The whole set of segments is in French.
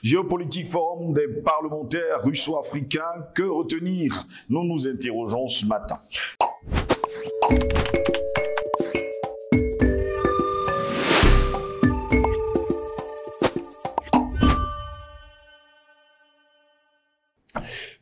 Géopolitique forum des parlementaires russo-africains, que retenir? Nous nous interrogeons ce matin.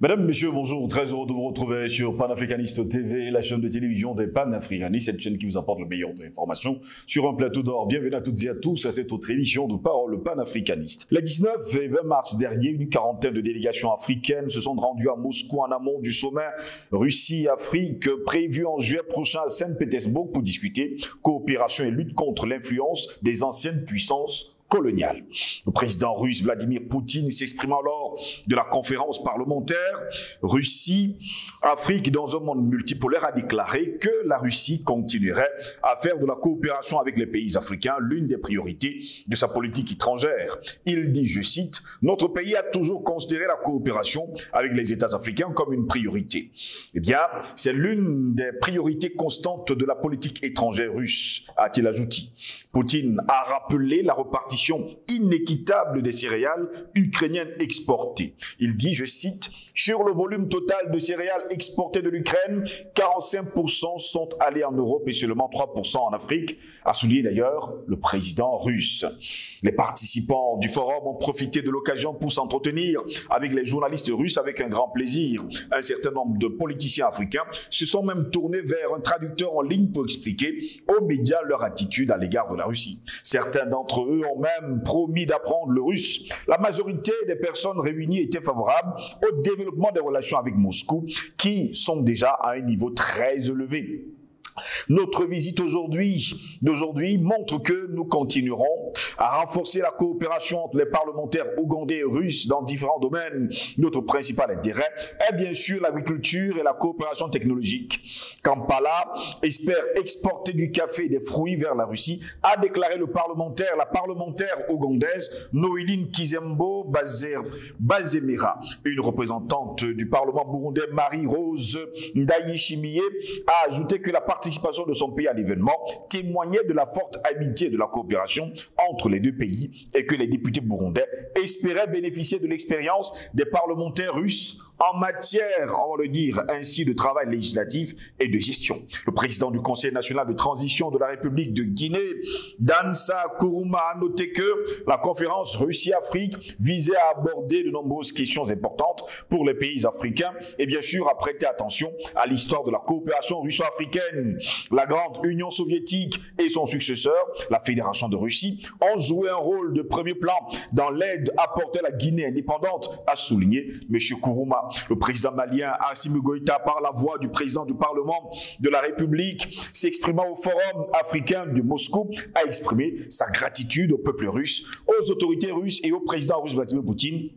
Mesdames, Messieurs, bonjour, très heureux de vous retrouver sur Panafricaniste TV, la chaîne de télévision des panafricanistes, cette chaîne qui vous apporte le meilleur de l'information sur un plateau d'or. Bienvenue à toutes et à tous à cette autre émission de Parole panafricaniste. Les 19 et 20 mars dernier, une quarantaine de délégations africaines se sont rendues à Moscou en amont du sommet Russie-Afrique prévu en juillet prochain à Saint-Pétersbourg pour discuter coopération et lutte contre l'influence des anciennes puissances coloniale. Le président russe Vladimir Poutine s'exprimant lors de la conférence parlementaire Russie-Afrique dans un monde multipolaire a déclaré que la Russie continuerait à faire de la coopération avec les pays africains l'une des priorités de sa politique étrangère. Il dit, je cite, « Notre pays a toujours considéré la coopération avec les États africains comme une priorité. » Eh bien, c'est l'une des priorités constantes de la politique étrangère russe, a-t-il ajouté. Poutine a rappelé la répartition inéquitable des céréales ukrainiennes exportées. Il dit, je cite, « Sur le volume total de céréales exportées de l'Ukraine, 45% sont allés en Europe et seulement 3% en Afrique », a souligné d'ailleurs le président russe. Les participants du forum ont profité de l'occasion pour s'entretenir avec les journalistes russes avec un grand plaisir. Un certain nombre de politiciens africains se sont même tournés vers un traducteur en ligne pour expliquer aux médias leur attitude à l'égard de la Russie. Certains d'entre eux ont même promis d'apprendre le russe. La majorité des personnes réunies étaient favorables au développement des relations avec Moscou qui sont déjà à un niveau très élevé. Notre visite d'aujourd'hui montre que nous continuerons à renforcer la coopération entre les parlementaires ougandais et russes dans différents domaines. Notre principal intérêt est bien sûr l'agriculture et la coopération technologique. Kampala espère exporter du café et des fruits vers la Russie, a déclaré la parlementaire ougandaise Noéline Kizembo Bazemera. Une représentante du Parlement burundais, Marie-Rose Ndayishimiye, a ajouté que la participation de son pays à l'événement témoignait de la forte amitié et de la coopération entre les deux pays et que les députés burundais espéraient bénéficier de l'expérience des parlementaires russes en matière, on va le dire ainsi, de travail législatif et de gestion. Le président du Conseil national de transition de la République de Guinée, Dansa Kourouma, a noté que la conférence Russie-Afrique visait à aborder de nombreuses questions importantes pour les pays africains et bien sûr à prêter attention à l'histoire de la coopération russo-africaine. La grande Union soviétique et son successeur, la Fédération de Russie, ont joué un rôle de premier plan dans l'aide apportée à la Guinée indépendante, a souligné M. Kourouma. Le président malien Assimi Goïta, par la voix du président du Parlement de la République, s'exprimant au Forum africain de Moscou, a exprimé sa gratitude au peuple russe, aux autorités russes et au président russe Vladimir Poutine,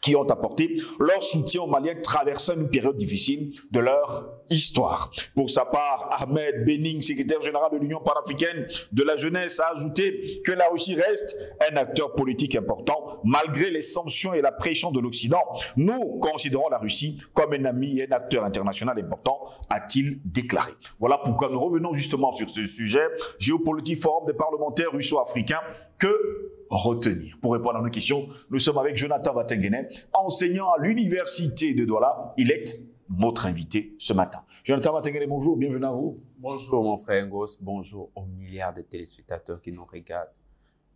qui ont apporté leur soutien aux Maliens traversant une période difficile de leur histoire. Pour sa part, Ahmed Benning, secrétaire général de l'Union panafricaine de la jeunesse, a ajouté que la Russie reste un acteur politique important malgré les sanctions et la pression de l'Occident. Nous considérons la Russie comme un ami et un acteur international important, a-t-il déclaré. Voilà pourquoi nous revenons justement sur ce sujet, géopolitique forum des parlementaires russo-africains, que retenir? Pour répondre à nos questions, nous sommes avec Jonathan Watengene, enseignant à l'université de Douala. Il est notre invité ce matin. Jonathan Watengene, bonjour, bienvenue à vous. Bonjour mon frère Ngos, bonjour aux milliards de téléspectateurs qui nous regardent.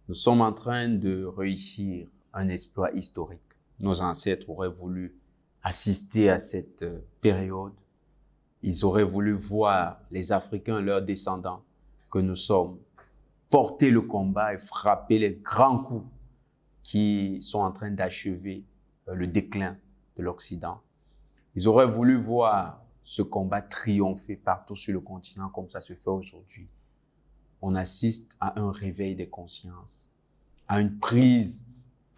Nous sommes en train de réussir un exploit historique. Nos ancêtres auraient voulu assister à cette période. Ils auraient voulu voir les Africains, leurs descendants, que nous sommes, porter le combat et frapper les grands coups qui sont en train d'achever le déclin de l'Occident. Ils auraient voulu voir ce combat triompher partout sur le continent comme ça se fait aujourd'hui. On assiste à un réveil des consciences, à une prise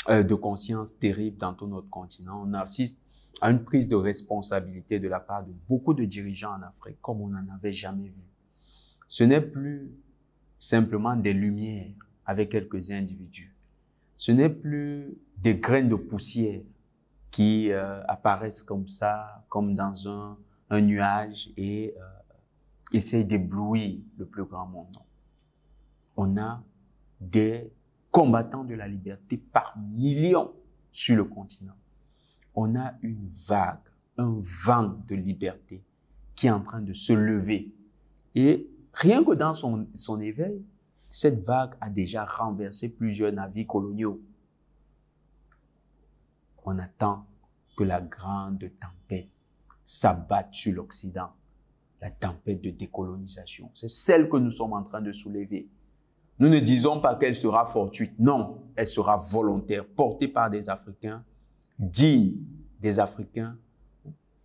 de conscience terrible dans tout notre continent. On assiste à une prise de responsabilité de la part de beaucoup de dirigeants en Afrique comme on n'en avait jamais vu. Ce n'est plus simplement des lumières avec quelques individus. Ce n'est plus des graines de poussière qui apparaissent comme ça, comme dans un nuage et essayent d'éblouir le plus grand monde. Non. On a des combattants de la liberté par millions sur le continent. On a une vague, un vent de liberté qui est en train de se lever. Et rien que dans son éveil, cette vague a déjà renversé plusieurs navires coloniaux. On attend que la grande tempête s'abatte sur l'Occident, la tempête de décolonisation. C'est celle que nous sommes en train de soulever. Nous ne disons pas qu'elle sera fortuite. Non, elle sera volontaire, portée par des Africains, dignes des Africains,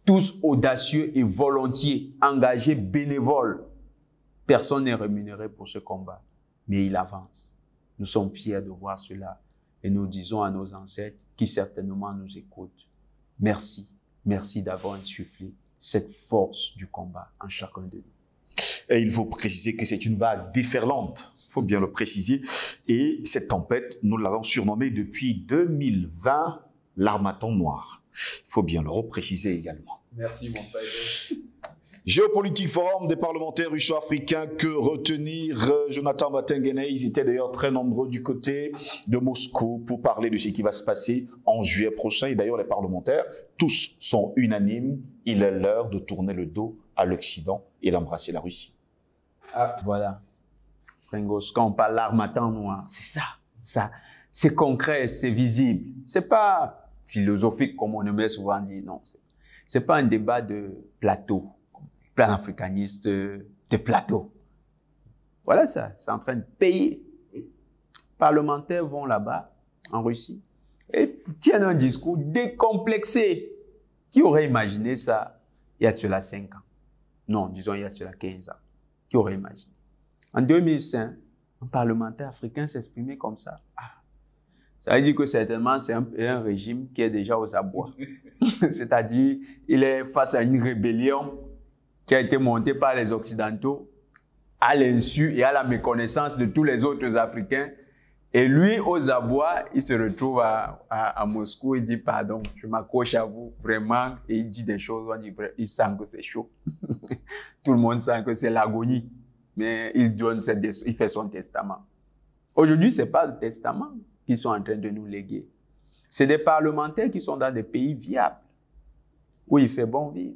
tous audacieux et volontiers, engagés, bénévoles. Personne n'est rémunéré pour ce combat, mais il avance. Nous sommes fiers de voir cela et nous disons à nos ancêtres qui certainement nous écoutent, merci, merci d'avoir insufflé cette force du combat en chacun de nous. Et il faut préciser que c'est une vague déferlante, il faut bien le préciser. Et cette tempête, nous l'avons surnommée depuis 2020 l'Harmattan noir. Il faut bien le repréciser également. Merci mon père. Géopolitique Forum des parlementaires russo-africains, que retenir? Jonathan Batengene, ils étaient d'ailleurs très nombreux du côté de Moscou pour parler de ce qui va se passer en juillet prochain. Et d'ailleurs, les parlementaires, tous sont unanimes. Il est l'heure de tourner le dos à l'Occident et d'embrasser la Russie. Ah, voilà. Frangos, quand on parle d'Harmattan noir, c'est ça. C'est concret, c'est visible. C'est pas philosophique comme on aimait souvent dire. Non, c'est pas un débat de plateau. Panafricaniste de plateau. Voilà ça, c'est en train de payer. Les parlementaires vont là-bas, en Russie, et tiennent un discours décomplexé. Qui aurait imaginé ça il y a cela 5 ans? Non, disons il y a cela 15 ans. Qui aurait imaginé? En 2005, un parlementaire africain s'exprimait comme ça. Ça veut dire que certainement c'est un régime qui est déjà aux abois. C'est-à-dire, il est face à une rébellion qui a été montée par les Occidentaux à l'insu et à la méconnaissance de tous les autres Africains. Et lui, aux abois, il se retrouve à Moscou et dit « Pardon, je m'accroche à vous, vraiment. » Et il dit des choses, il sent que c'est chaud. Tout le monde sent que c'est l'agonie. Mais il fait son testament. Aujourd'hui, ce n'est pas le testament qu'ils sont en train de nous léguer. C'est des parlementaires qui sont dans des pays viables, où il fait bon vivre.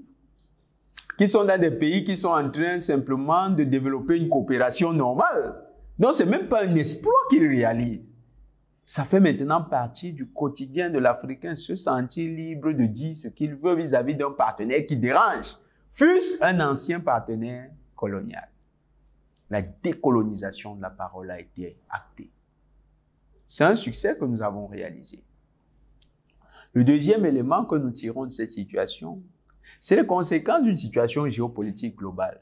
Qui sont dans des pays qui sont en train simplement de développer une coopération normale. Donc, ce n'est même pas un exploit qu'ils réalisent. Ça fait maintenant partie du quotidien de l'Africain, se sentir libre de dire ce qu'il veut vis-à-vis d'un partenaire qui dérange, fût-ce un ancien partenaire colonial. La décolonisation de la parole a été actée. C'est un succès que nous avons réalisé. Le deuxième élément que nous tirons de cette situation, c'est les conséquences d'une situation géopolitique globale.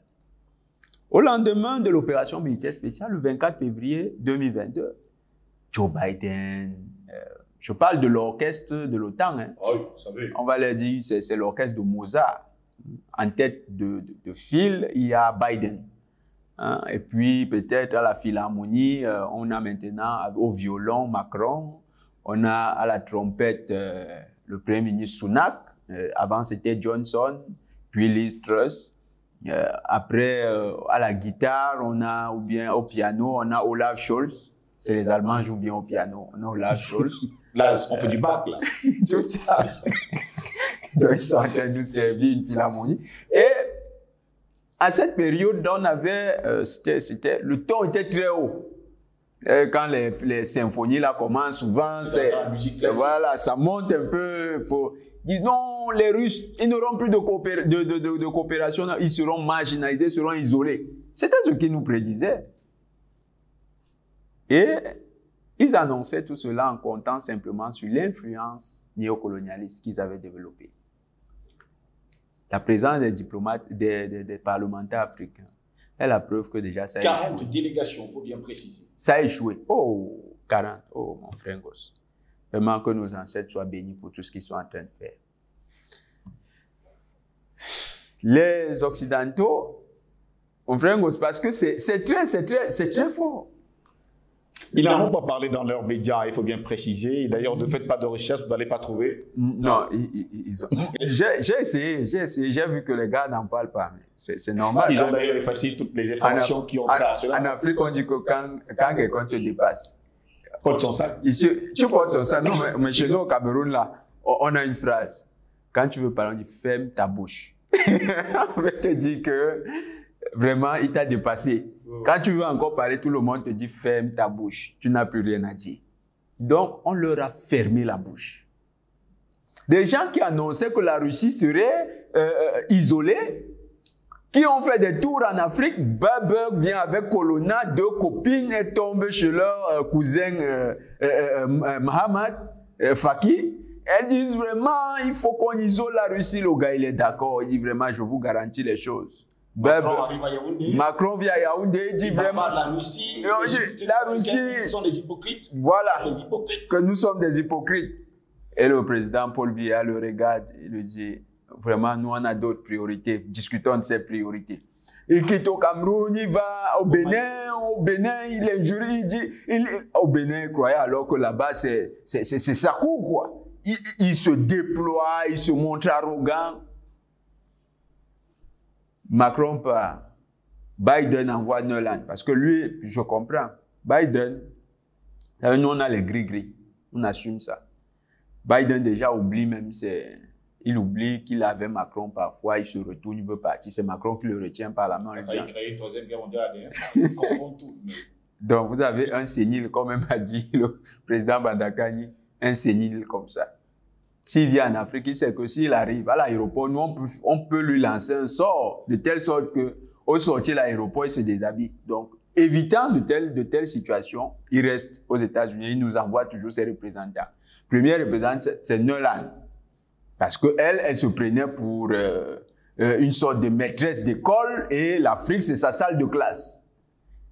Au lendemain de l'opération militaire spéciale, le 24 février 2022, Joe Biden, je parle de l'orchestre de l'OTAN, hein. Oui, vous savez. On va leur dire, c'est l'orchestre de Mozart. En tête de file, il y a Biden. Hein. Et puis peut-être à la philharmonie, on a maintenant au violon Macron, on a à la trompette le Premier ministre Sunak. Avant, c'était Johnson, puis Liz Truss. Après, à la guitare, on a, ou bien au piano, on a Olaf Scholz. C'est les Allemands jouent bien au piano. On a Olaf Scholz. Là, on fait du bac, là. Tout ça. Donc, ils sont en train de nous servir une philharmonie. Et à cette période, on avait, le ton était très haut. Quand les symphonies là commencent, souvent, voilà, ça monte un peu pour dire non, les Russes, ils n'auront plus de coopération, ils seront marginalisés, seront isolés. C'était ce qu'ils nous prédisaient. Et ils annonçaient tout cela en comptant simplement sur l'influence néocolonialiste qu'ils avaient développée. La présence des diplomates, des parlementaires africains est la preuve que déjà ça a 40 échoué. délégations, il faut bien préciser. Ça a échoué. Oh, 40. Oh, mon frère Gosse. Vraiment que nos ancêtres soient bénis pour tout ce qu'ils sont en train de faire. Les Occidentaux, mon frère Gosse, parce que c'est très fort. Ils n'en ont pas parlé dans leurs médias, il faut bien préciser. D'ailleurs, ne faites pas de recherche, vous n'allez pas trouver. Non, j'ai essayé, j'ai vu que les gars n'en parlent pas. C'est normal. Ils ont d'ailleurs effacé toutes les informations qui ont trait à cela. En Afrique, on dit que quand quelqu'un te dépasse, Porte son sac. Ici, tu portes ton sac. Non, mais chez nous au Cameroun, là, on a une phrase. Quand tu veux parler, on dit ferme ta bouche. On va te dire que vraiment, il t'a dépassé. Quand tu veux encore parler, tout le monde te dit ferme ta bouche. Tu n'as plus rien à dire. Donc, on leur a fermé la bouche. Des gens qui annonçaient que la Russie serait isolée, qui ont fait des tours en Afrique, Burberg vient avec Colonna, 2 copines, et tombe chez leur cousin Mohamed Faki. Elles disent vraiment, il faut qu'on isole la Russie. Le gars, il est d'accord. Il dit vraiment, je vous garantis les choses. Macron vient à Yaoundé, il dit vraiment, la Russie, ce sont des hypocrites. Voilà, que nous sommes des hypocrites. Et le président Paul Biya le regarde, il lui dit, vraiment, nous, on a d'autres priorités. Discutons de ces priorités. Il quitte au Cameroun, il va au Bénin, il injure, il dit, au Bénin, il croyait alors que là-bas, c'est Sakou, quoi. Il se déploie, il se montre arrogant. Macron part. Biden envoie Nolan. Parce que lui, je comprends. Biden, nous, on a les gris-gris. On assume ça. Biden déjà oublie même, il oublie qu'il avait Macron parfois, il se retourne, il veut partir. C'est Macron qui le retient par la main. Il a failli créer une 3e guerre mondiale. Donc vous avez un sénile, comme même a dit le président Bandakani, un sénile comme ça. S'il vient en Afrique, il sait que s'il arrive à l'aéroport, nous on peut lui lancer un sort, de telle sorte que au sortir de l'aéroport, il se déshabille. Donc, évitant de telles situations, il reste aux États-Unis, il nous envoie toujours ses représentants. Premier représentant, c'est Nolan. Parce qu'elle se prenait pour une sorte de maîtresse d'école et l'Afrique, c'est sa salle de classe.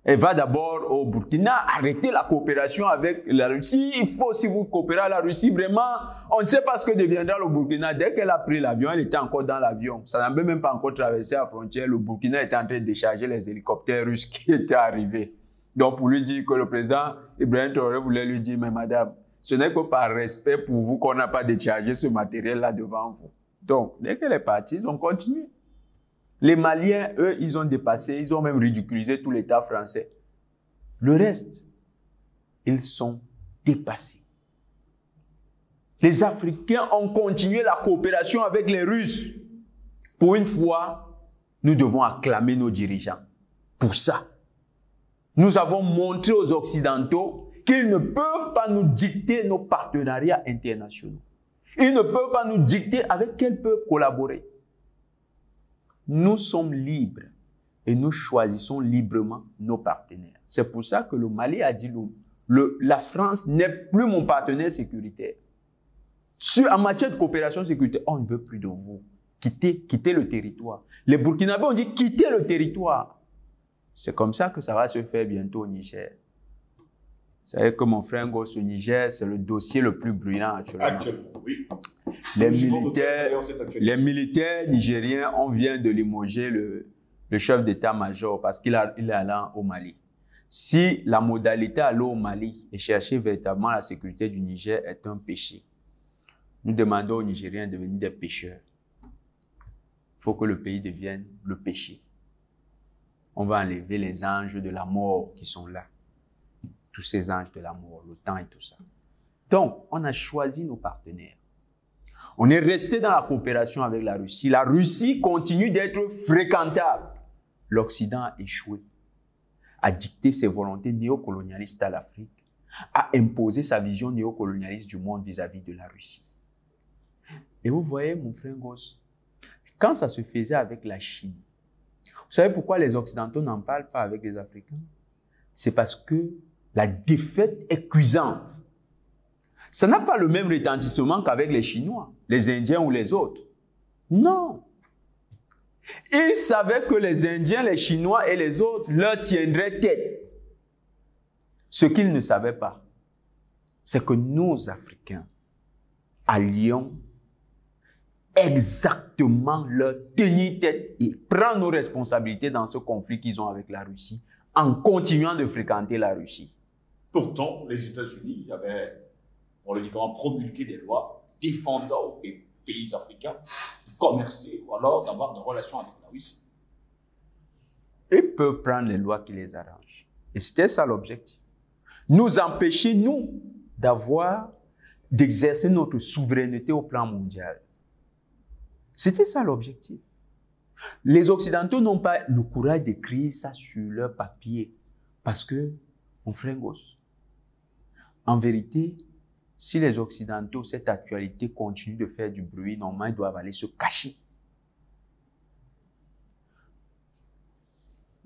Elle va d'abord au Burkina, arrêter la coopération avec la Russie. Il faut, si vous coopérez avec la Russie, vraiment, on ne sait pas ce que deviendra le Burkina. Dès qu'elle a pris l'avion, elle était encore dans l'avion. Ça n'avait même pas encore traversé la frontière. Le Burkina était en train de décharger les hélicoptères russes qui étaient arrivés. Donc, pour lui dire que le président Ibrahim Traoré voulait lui dire, mais madame, ce n'est que par respect pour vous qu'on n'a pas déchargé ce matériel-là devant vous. Donc, dès qu'elle est partie, ils ont continué. Les Maliens, eux, ils ont dépassé, ils ont même ridiculisé tout l'État français. Le reste, ils sont dépassés. Les Africains ont continué la coopération avec les Russes. Pour une fois, nous devons acclamer nos dirigeants. Pour ça, nous avons montré aux Occidentaux qu'ils ne peuvent pas nous dicter nos partenariats internationaux. Ils ne peuvent pas nous dicter avec quels peuvent collaborer. Nous sommes libres et nous choisissons librement nos partenaires. C'est pour ça que le Mali a dit la France n'est plus mon partenaire sécuritaire. En matière de coopération sécuritaire, on ne veut plus de vous. Quittez le territoire. Les Burkinabés ont dit quittez le territoire. C'est comme ça que ça va se faire bientôt au Niger. Vous savez que mon frère Ngoz au Niger, c'est le dossier le plus brûlant actuellement. Actuellement, oui. Les militaires nigériens, on vient de limoger le chef d'état-major parce qu'il est allé au Mali. Si la modalité aller au Mali et chercher véritablement la sécurité du Niger est un péché, nous demandons aux Nigériens de devenir des pécheurs. Il faut que le pays devienne le péché. On va enlever les anges de la mort qui sont là. Tous ces anges de la mort, le temps et tout ça. Donc, on a choisi nos partenaires. On est resté dans la coopération avec la Russie. La Russie continue d'être fréquentable. L'Occident a échoué à dicter ses volontés néocolonialistes à l'Afrique, à imposer sa vision néocolonialiste du monde vis-à-vis de la Russie. Et vous voyez, mon frère Ngoz, quand ça se faisait avec la Chine, vous savez pourquoi les Occidentaux n'en parlent pas avec les Africains? C'est parce que la défaite est cuisante. Ça n'a pas le même retentissement qu'avec les Chinois, les Indiens ou les autres. Non. Ils savaient que les Indiens, les Chinois et les autres leur tiendraient tête. Ce qu'ils ne savaient pas, c'est que nous, Africains, allions exactement leur tenir tête et prendre nos responsabilités dans ce conflit qu'ils ont avec la Russie en continuant de fréquenter la Russie. Pourtant, les États-Unis avaient, on le dit comment, promulgué des lois défendant aux pays africains de commercer ou alors d'avoir des relations avec la Russie. Ils peuvent prendre les lois qui les arrangent. Et c'était ça l'objectif. nous empêcher, nous, d'exercer notre souveraineté au plan mondial. C'était ça l'objectif. Les Occidentaux n'ont pas le courage d'écrire ça sur leur papier parce que, mon frère Gosse, en vérité, si les Occidentaux, cette actualité continue de faire du bruit, normalement, ils doivent aller se cacher.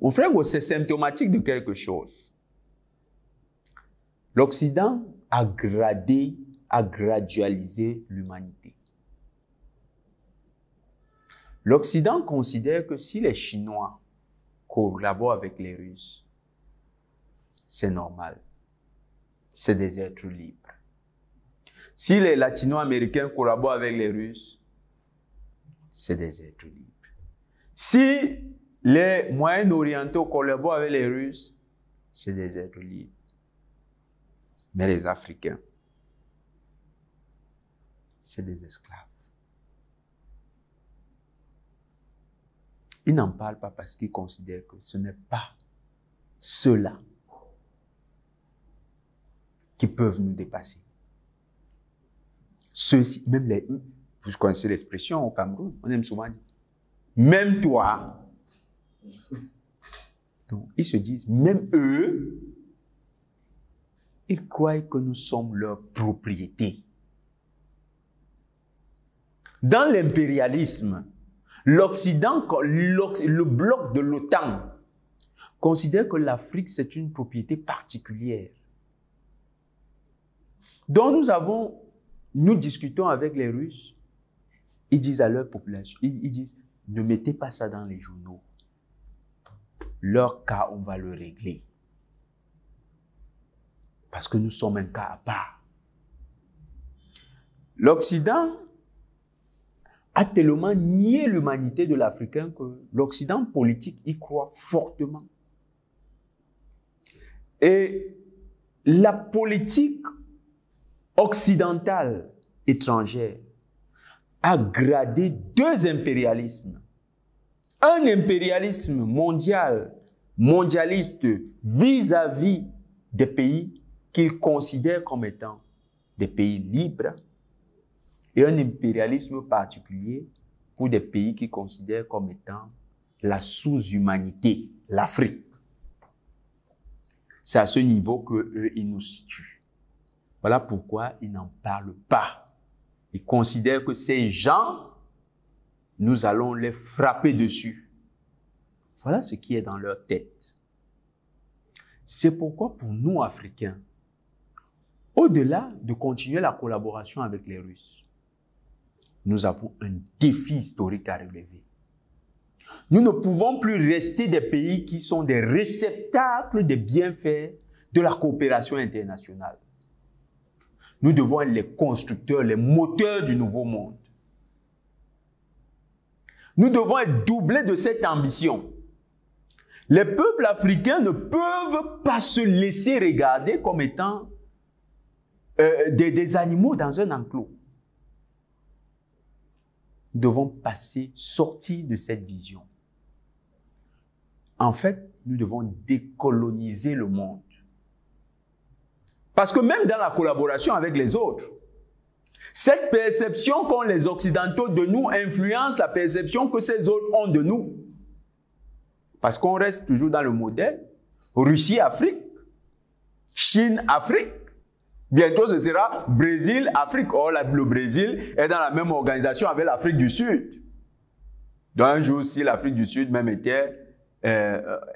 Mon frère Gosse, c'est symptomatique de quelque chose. L'Occident a gradualisé l'humanité. L'Occident considère que si les Chinois collaborent avec les Russes, c'est normal. C'est des êtres libres. Si les Latino-Américains collaborent avec les Russes, c'est des êtres libres. Si les Moyen-Orientaux collaborent avec les Russes, c'est des êtres libres. Mais les Africains, c'est des esclaves. Ils n'en parlent pas parce qu'ils considèrent que ce n'est pas ceux-là qui peuvent nous dépasser. Ceux-ci, même les... Vous connaissez l'expression au Cameroun, on aime souvent dire, même toi. Donc, ils se disent, même eux, ils croient que nous sommes leur propriété. Dans l'impérialisme, l'Occident, le bloc de l'OTAN, considère que l'Afrique, c'est une propriété particulière. Donc nous discutons avec les Russes, ils disent à leur population, ils disent, ne mettez pas ça dans les journaux. Leur cas, on va le régler. Parce que nous sommes un cas à part. L'Occident a tellement nié l'humanité de l'Africain que l'Occident politique y croit fortement. Et la politique occidentale étrangère a gradé deux impérialismes. Un impérialisme mondialiste vis-à-vis des pays qu'il considère comme étant des pays libres, et un impérialisme particulier pour des pays qu'ils considèrent comme étant la sous-humanité, l'Afrique. C'est à ce niveau qu'eux, ils nous situent. Voilà pourquoi ils n'en parlent pas. Ils considèrent que ces gens, nous allons les frapper dessus. Voilà ce qui est dans leur tête. C'est pourquoi pour nous, Africains, au-delà de continuer la collaboration avec les Russes, nous avons un défi historique à relever. Nous ne pouvons plus rester des pays qui sont des réceptacles des bienfaits de la coopération internationale. Nous devons être les constructeurs, les moteurs du nouveau monde. Nous devons être doublés de cette ambition. Les peuples africains ne peuvent pas se laisser regarder comme étant des animaux dans un enclos. Nous devons sortir de cette vision. En fait, nous devons décoloniser le monde. Parce que même dans la collaboration avec les autres, cette perception qu'ont les Occidentaux de nous influence la perception que ces autres ont de nous. Parce qu'on reste toujours dans le modèle Russie-Afrique, Chine-Afrique. Bientôt, ce sera Brésil-Afrique. Or, le Brésil est dans la même organisation avec l'Afrique du Sud. Donc, un jour, si l'Afrique du Sud même était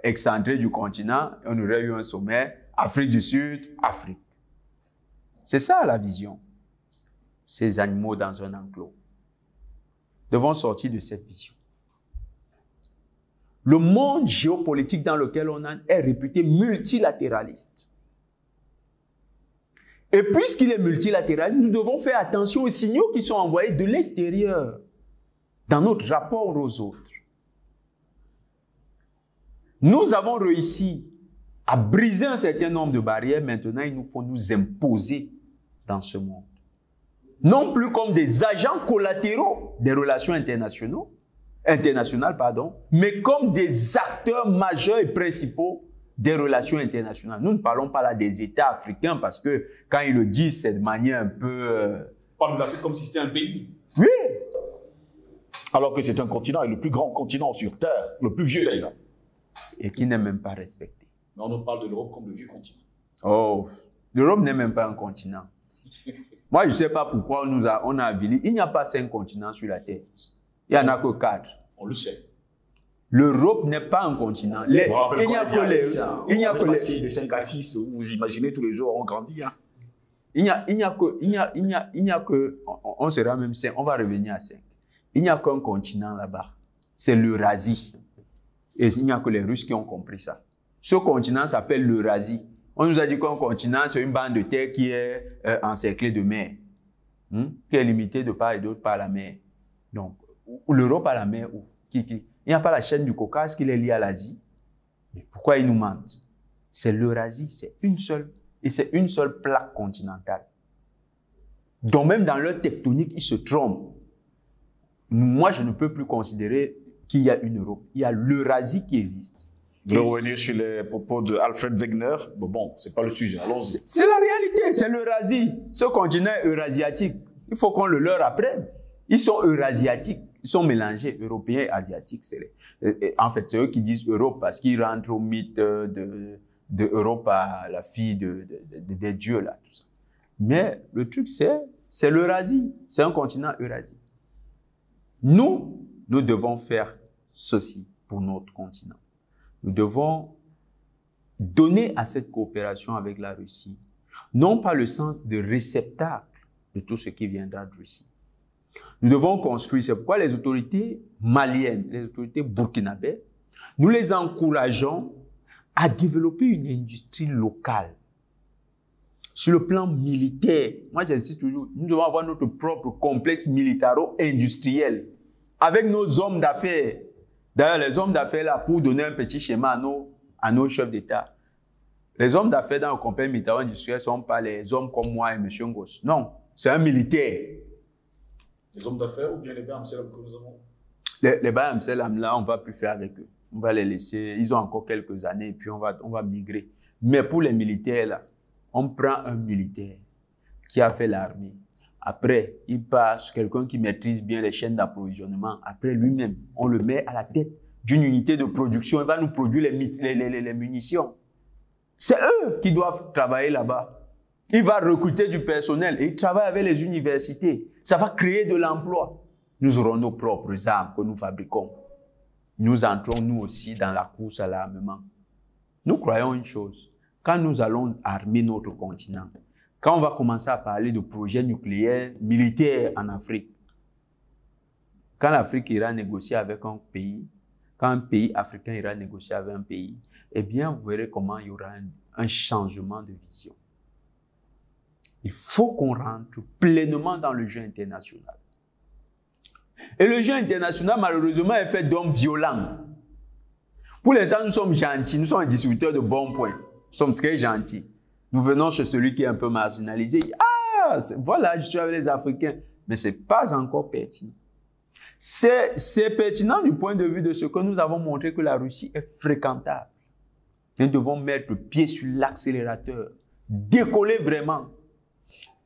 excentrée du continent, on aurait eu un sommet Afrique du Sud, Afrique. C'est ça la vision. Ces animaux dans un enclos devons sortir de cette vision. Le monde géopolitique dans lequel on est réputé multilatéraliste. Et puisqu'il est multilatéraliste, nous devons faire attention aux signaux qui sont envoyés de l'extérieur dans notre rapport aux autres. Nous avons réussi à briser un certain nombre de barrières. Maintenant, il nous faut nous imposer dans ce monde. Non plus comme des agents collatéraux des relations internationales, mais comme des acteurs majeurs et principaux des relations internationales. Nous ne parlons pas là des États africains parce que quand ils le disent, c'est de manière un peu... On parle de l'Afrique comme si c'était un pays. Oui. Alors que c'est un continent, et le plus grand continent sur Terre, le plus vieux d'ailleurs. Et qui n'est même pas respecté. Mais on nous parle de l'Europe comme le vieux continent. Oh, l'Europe n'est même pas un continent. Moi, je ne sais pas pourquoi on a avili. Il n'y a pas 5 continents sur la Terre. Il n'y en a que 4. On le sait. L'Europe n'est pas un continent. Il n'y a que les... Il n'y a que les... De 5 à 6, vous imaginez, tous les jours, on grandit. Hein. Il n'y a que... On sera même 5. On va revenir à 5. Il n'y a qu'un continent là-bas. C'est l'Eurasie. Et il n'y a que les Russes qui ont compris ça. Ce continent s'appelle l'Eurasie. On nous a dit qu'un continent, c'est une bande de terre qui est encerclée de mer, qui est limitée de part et d'autre par la mer. Donc, l'Europe a la mer où? Il n'y a pas la chaîne du Caucase qui est liée à l'Asie. Mais pourquoi ils nous mentent? C'est l'Eurasie, c'est une seule, et c'est une seule plaque continentale. Donc même dans leur tectonique, ils se trompent. Moi, je ne peux plus considérer qu'il y a une Europe. Il y a l'Eurasie qui existe. De revenir sur les propos de Alfred Wegener, bon, c'est pas le sujet. Allons-y. C'est la réalité, c'est l'Eurasie. Ce continent est eurasiatique. Il faut qu'on le leur apprenne. Ils sont eurasiatiques. Ils sont mélangés, européens et asiatiques. En fait, c'est eux qui disent Europe parce qu'ils rentrent au mythe de Europa, la fille des dieux, là, tout ça. Mais le truc, c'est l'Eurasie. C'est un continent eurasien. Nous devons faire ceci pour notre continent. Nous devons donner à cette coopération avec la Russie, non pas le sens de réceptacle de tout ce qui viendra de Russie. Nous devons construire, c'est pourquoi les autorités maliennes, les autorités burkinabées, nous les encourageons à développer une industrie locale. Sur le plan militaire, moi j'insiste toujours, nous devons avoir notre propre complexe militaro-industriel avec nos hommes d'affaires. D'ailleurs, les hommes d'affaires là, pour donner un petit schéma à nos chefs d'État, les hommes d'affaires dans le complexe militaro-industriel ne sont pas les hommes comme moi et M. Ngos. Non, c'est un militaire. Les hommes d'affaires ou bien les BAMSELAM que nous avons? Les BAMSELAM là, on ne va plus faire avec eux. On va les laisser, ils ont encore quelques années et puis on va migrer. Mais pour les militaires là, on prend un militaire qui a fait l'armée. Après, il passe quelqu'un qui maîtrise bien les chaînes d'approvisionnement. Après lui-même, on le met à la tête d'une unité de production. Il va nous produire les munitions. C'est eux qui doivent travailler là-bas. Il va recruter du personnel et il travaille avec les universités. Ça va créer de l'emploi. Nous aurons nos propres armes que nous fabriquons. Nous entrons nous aussi dans la course à l'armement. Nous croyons une chose. Quand nous allons armer notre continent, quand on va commencer à parler de projets nucléaires militaires en Afrique, quand l'Afrique ira négocier avec un pays, quand un pays africain ira négocier avec un pays, eh bien, vous verrez comment il y aura un changement de vision. Il faut qu'on rentre pleinement dans le jeu international. Et le jeu international, malheureusement, est fait d'hommes violents. Pour l'instant, nous sommes gentils, nous sommes un distributeur de bons points. Nous sommes très gentils. Nous venons chez celui qui est un peu marginalisé. Ah, voilà, je suis avec les Africains. Mais ce n'est pas encore pertinent. C'est pertinent du point de vue de ce que nous avons montré que la Russie est fréquentable. Nous devons mettre le pied sur l'accélérateur, décoller vraiment.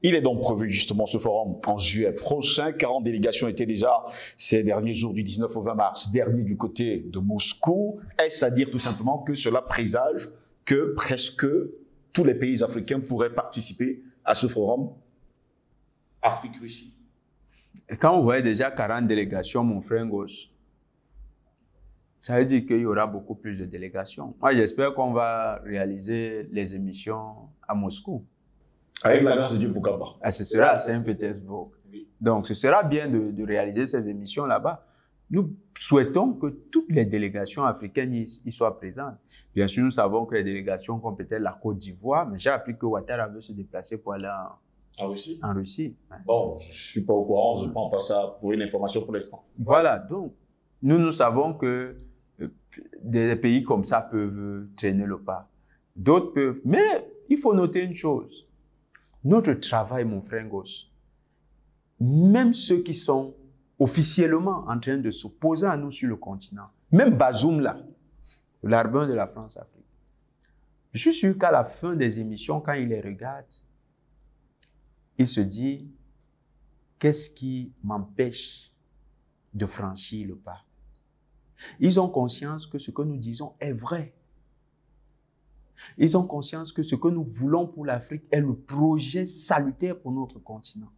Il est donc prévu justement ce forum en juillet prochain. 40 délégations étaient déjà ces derniers jours du 19 au 20 mars dernier du côté de Moscou. Est-ce à dire tout simplement que cela présage que presque tous les pays africains pourraient participer à ce forum Afrique-Russie? Quand vous voyez déjà 40 délégations, mon frère Ngos, ça veut dire qu'il y aura beaucoup plus de délégations. Moi, j'espère qu'on va réaliser les émissions à Moscou. Avec la grâce de Dieu, pourquoi pas? Ce sera à Saint-Pétersbourg. Oui. Donc, ce sera bien de réaliser ces émissions là-bas. Nous souhaitons que toutes les délégations africaines y soient présentes. Bien sûr, nous savons que les délégations comme peut-être la Côte d'Ivoire, mais j'ai appris que Ouattara veut se déplacer pour aller En Russie? en Russie. Bon, je ne suis pas au courant, je prends pas ça pour une information pour l'instant. Voilà, donc nous savons que des pays comme ça peuvent traîner le pas. D'autres peuvent. Mais il faut noter une chose. Notre travail, mon frère Ngos, même ceux qui sont officiellement en train de s'opposer à nous sur le continent, même Bazoum là, l'arbin de la France-Afrique, Je suis sûr qu'à la fin des émissions, quand il les regarde, il se dit, qu'est-ce qui m'empêche de franchir le pas? Ils ont conscience que ce que nous disons est vrai. Ils ont conscience que ce que nous voulons pour l'Afrique est le projet salutaire pour notre continent.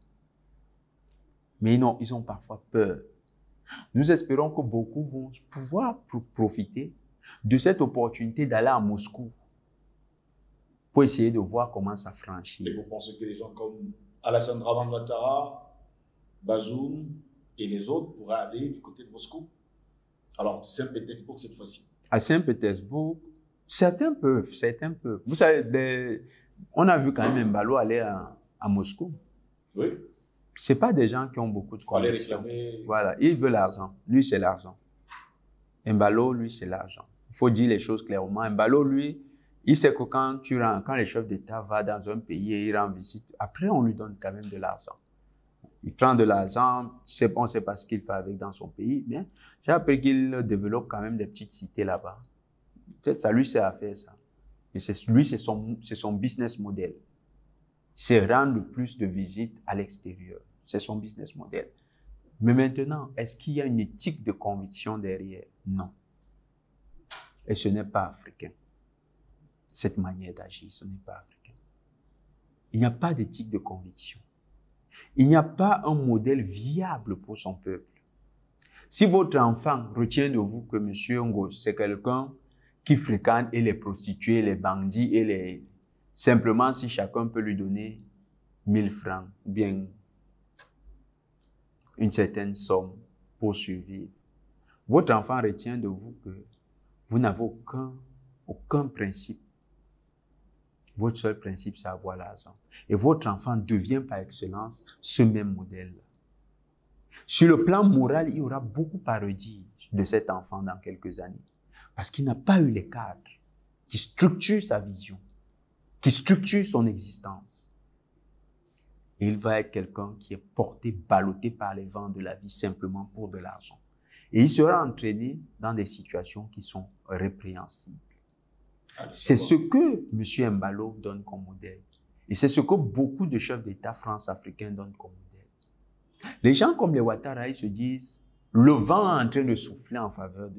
Mais non, ils ont parfois peur. Nous espérons que beaucoup vont pouvoir profiter de cette opportunité d'aller à Moscou pour essayer de voir comment ça franchit. Et vous pensez que les gens comme Alassane Draman Ouattara, Bazoum et les autres pourraient aller du côté de Moscou? Alors, Saint-Pétersbourg cette fois-ci. À Saint-Pétersbourg, certains peuvent. Vous savez, on a vu quand même Embalo aller à Moscou. Oui. Ce n'est pas des gens qui ont beaucoup de convictions. Voilà, il veut l'argent. Lui, c'est l'argent. Embalo, lui, c'est l'argent. Il faut dire les choses clairement. Embalo, lui, il sait que quand le chef d'État va dans un pays et il rend visite, après, on lui donne quand même de l'argent. Il prend de l'argent, on ne sait pas ce qu'il fait avec dans son pays, mais j'ai appris qu'il développe quand même des petites cités là-bas. Peut-être ça lui sert à faire ça. Mais lui, c'est son business model. C'est rendre le plus de visites à l'extérieur. C'est son business model. Mais maintenant, est-ce qu'il y a une éthique de conviction derrière? Non. Et ce n'est pas africain. Cette manière d'agir, ce n'est pas africain. Il n'y a pas d'éthique de conviction. Il n'y a pas un modèle viable pour son peuple. Si votre enfant retient de vous que M. Ngo, c'est quelqu'un qui fréquente et les prostituées, les bandits et les... Simplement, si chacun peut lui donner 1000 francs, ou bien une certaine somme pour survivre, votre enfant retient de vous que vous n'avez aucun principe. Votre seul principe, c'est avoir l'argent. Et votre enfant devient par excellence ce même modèle-là. Sur le plan moral, il y aura beaucoup à redire de cet enfant dans quelques années. Parce qu'il n'a pas eu les cadres qui structurent sa vision, qui structurent son existence. Et il va être quelqu'un qui est porté, ballotté par les vents de la vie simplement pour de l'argent. Et il sera entraîné dans des situations qui sont répréhensibles. C'est ce que M. Embalo donne comme modèle. Et c'est ce que beaucoup de chefs d'État france-africains donnent comme modèle. Les gens comme les Ouattara, ils se disent, le vent est en train de souffler en faveur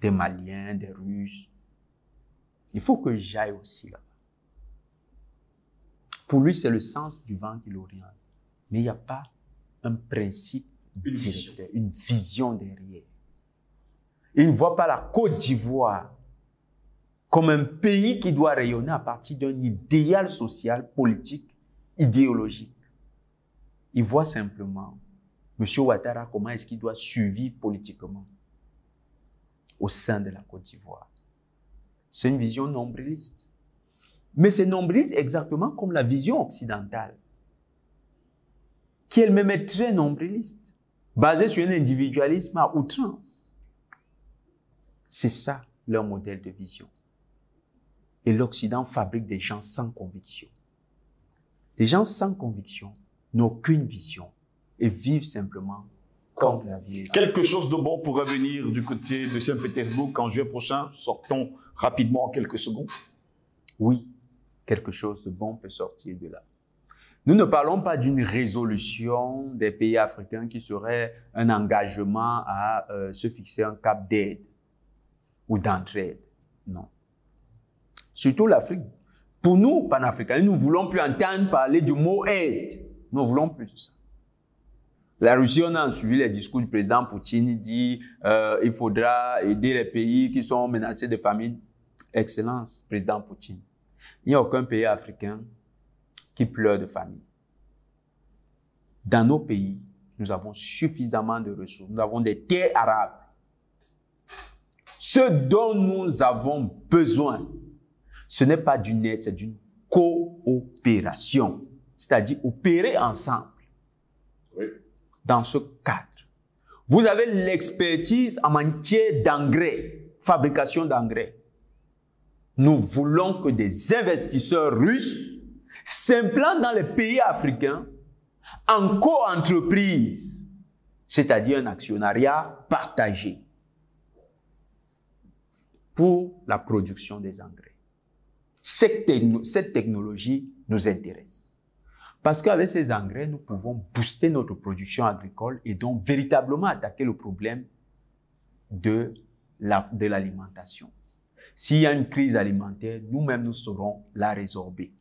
des Maliens, des Russes. Il faut que j'aille aussi là-bas. Pour lui, c'est le sens du vent qui l'oriente. Mais il n'y a pas un principe directeur, une vision derrière. Il ne voit pas la Côte d'Ivoire comme un pays qui doit rayonner à partir d'un idéal social, politique, idéologique. Il voit simplement M. Ouattara, comment est-ce qu'il doit survivre politiquement au sein de la Côte d'Ivoire. C'est une vision nombriliste. Mais c'est nombriliste exactement comme la vision occidentale, qui elle-même est très nombriliste, basée sur un individualisme à outrance. C'est ça leur modèle de vision. Et l'Occident fabrique des gens sans conviction. Les gens sans conviction n'ont aucune vision et vivent simplement comme la vie. Quelque chose de bon pourrait venir du côté de Saint-Pétersbourg en juillet prochain. Sortons rapidement en quelques secondes. Oui, quelque chose de bon peut sortir de là. Nous ne parlons pas d'une résolution des pays africains qui serait un engagement à se fixer un cap d'aide ou d'entraide. Non. Surtout l'Afrique. Pour nous, panafricains, nous ne voulons plus entendre parler du mot aide. Nous ne voulons plus de ça. La Russie, on a suivi les discours du président Poutine, il dit il faudra aider les pays qui sont menacés de famine. Excellence, président Poutine. Il n'y a aucun pays africain qui pleure de famine. Dans nos pays, nous avons suffisamment de ressources. Nous avons des terres arables. Ce dont nous avons besoin, ce n'est pas d'une aide, c'est d'une coopération. C'est-à-dire opérer ensemble. Oui. Dans ce cadre. Vous avez l'expertise en matière d'engrais, fabrication d'engrais. Nous voulons que des investisseurs russes s'implantent dans les pays africains en co-entreprise, c'est-à-dire un actionnariat partagé pour la production des engrais. cette technologie nous intéresse. Parce qu'avec ces engrais, nous pouvons booster notre production agricole et donc véritablement attaquer le problème de l'alimentation. S'il y a une crise alimentaire, nous-mêmes, nous saurons la résorber.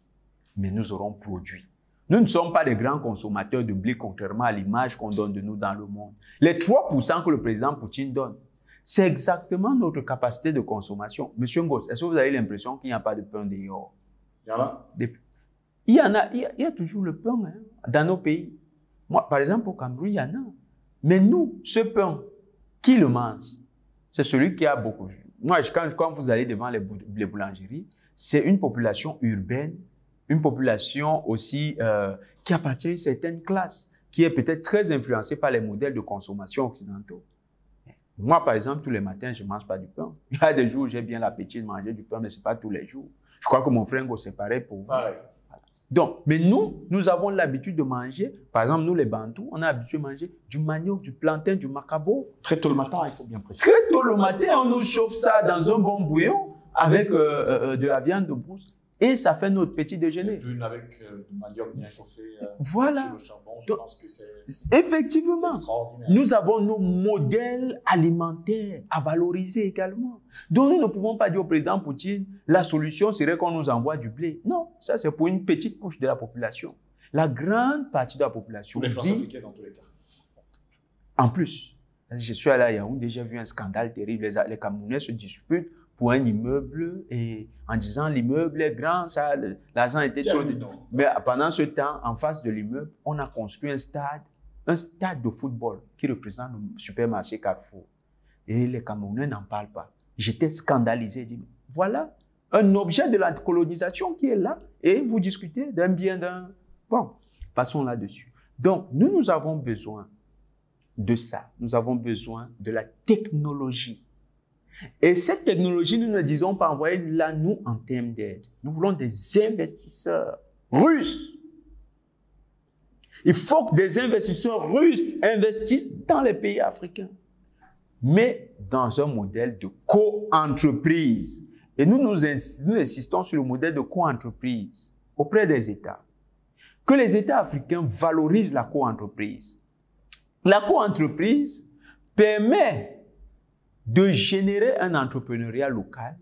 Mais nous aurons produit. Nous ne sommes pas des grands consommateurs de blé, contrairement à l'image qu'on donne de nous dans le monde. Les 3% que le président Poutine donne, c'est exactement notre capacité de consommation. Monsieur Ngoz, est-ce que vous avez l'impression qu'il n'y a pas de pain dehors? Il y en a. Il y en a, il y a toujours le pain hein, dans nos pays. Moi, par exemple, au Cameroun, il y en a. Mais nous, ce pain, qui le mange? C'est celui qui a beaucoup. Moi, quand vous allez devant les boulangeries, c'est une population urbaine, une population aussi qui appartient à une certaine classe, qui est peut-être très influencée par les modèles de consommation occidentaux. Moi, par exemple, tous les matins, je ne mange pas du pain. Il y a des jours où j'ai bien l'appétit de manger du pain, mais ce n'est pas tous les jours. Je crois que mon frère, c'est pareil pour vous. Pareil. Voilà. Donc, mais nous avons l'habitude de manger, par exemple, nous les Bantous, on a l'habitude de manger du manioc, du plantain, du macabo. Très tôt le matin, il faut bien préciser. Très tôt le matin, on nous chauffe ça dans un bon bouillon avec de la viande de brousse. Et ça fait notre petit déjeuner. Une avec du manioc bien chauffé voilà. sur le charbon, je pense que c'est effectivement. extraordinaire. Nous avons nos modèles alimentaires à valoriser également. Donc nous ne pouvons pas dire au président Poutine, la solution serait qu'on nous envoie du blé. Non, ça c'est pour une petite couche de la population. La grande partie de la population Pour les Français africains dans tous les cas. En plus, je suis allé à Yaoundé, j'ai vu un scandale terrible. Les Camerounais se disputent pour un immeuble et en disant l'immeuble est grand, ça, l'argent était trop. Mais pendant ce temps, en face de l'immeuble, on a construit un stade de football qui représente le supermarché Carrefour. Et les Camerounais n'en parlent pas. J'étais scandalisé, je dis, voilà un objet de la colonisation qui est là et vous discutez d'un bien d'un. Bon, passons là-dessus. Donc, nous avons besoin de ça. Nous avons besoin de la technologie. Et cette technologie, nous ne disons pas envoyer là, nous, en termes d'aide. Nous voulons des investisseurs russes. Il faut que des investisseurs russes investissent dans les pays africains, mais dans un modèle de co-entreprise. Et nous insistons sur le modèle de co-entreprise auprès des États. Que les États africains valorisent la co-entreprise. La co-entreprise permet de générer un entrepreneuriat local,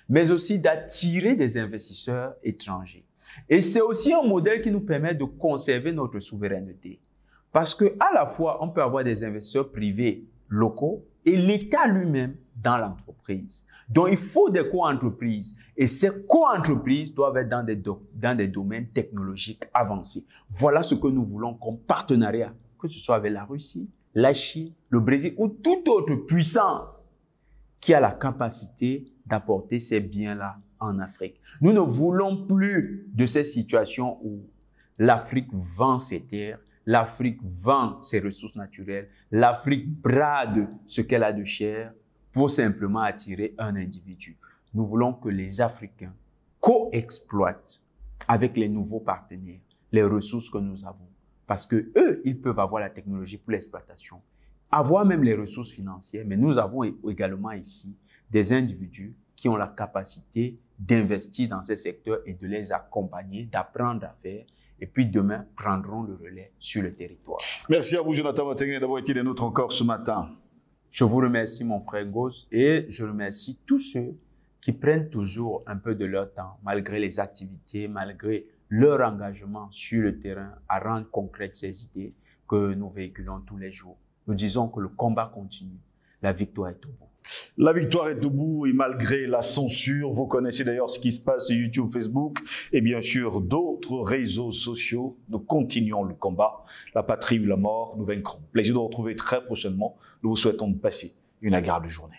mais aussi d'attirer des investisseurs étrangers. Et c'est aussi un modèle qui nous permet de conserver notre souveraineté. Parce que à la fois, on peut avoir des investisseurs privés locaux et l'État lui-même dans l'entreprise. Donc, il faut des co-entreprises. Et ces co-entreprises doivent être dans des domaines technologiques avancés. Voilà ce que nous voulons comme partenariat, que ce soit avec la Russie, la Chine, le Brésil ou toute autre puissance qui a la capacité d'apporter ces biens-là en Afrique. Nous ne voulons plus de ces situations où l'Afrique vend ses terres, l'Afrique vend ses ressources naturelles, l'Afrique brade ce qu'elle a de cher pour simplement attirer un individu. Nous voulons que les Africains co-exploitent avec les nouveaux partenaires les ressources que nous avons. Parce que eux, ils peuvent avoir la technologie pour l'exploitation, avoir même les ressources financières, mais nous avons également ici des individus qui ont la capacité d'investir dans ces secteurs et de les accompagner, d'apprendre à faire, et puis demain prendront le relais sur le territoire. Merci à vous, Jonathan Watengue, d'avoir été des nôtres encore ce matin. Je vous remercie, mon frère Ngoz, et je remercie tous ceux qui prennent toujours un peu de leur temps, malgré les activités, malgré leur engagement sur le terrain à rendre concrètes ces idées que nous véhiculons tous les jours. Nous disons que le combat continue. La victoire est au bout. La victoire est au bout et malgré la censure, vous connaissez d'ailleurs ce qui se passe sur YouTube, Facebook et bien sûr d'autres réseaux sociaux. Nous continuons le combat. La patrie ou la mort, nous vaincrons. Plaisir de vous retrouver très prochainement. Nous vous souhaitons de passer une agréable journée.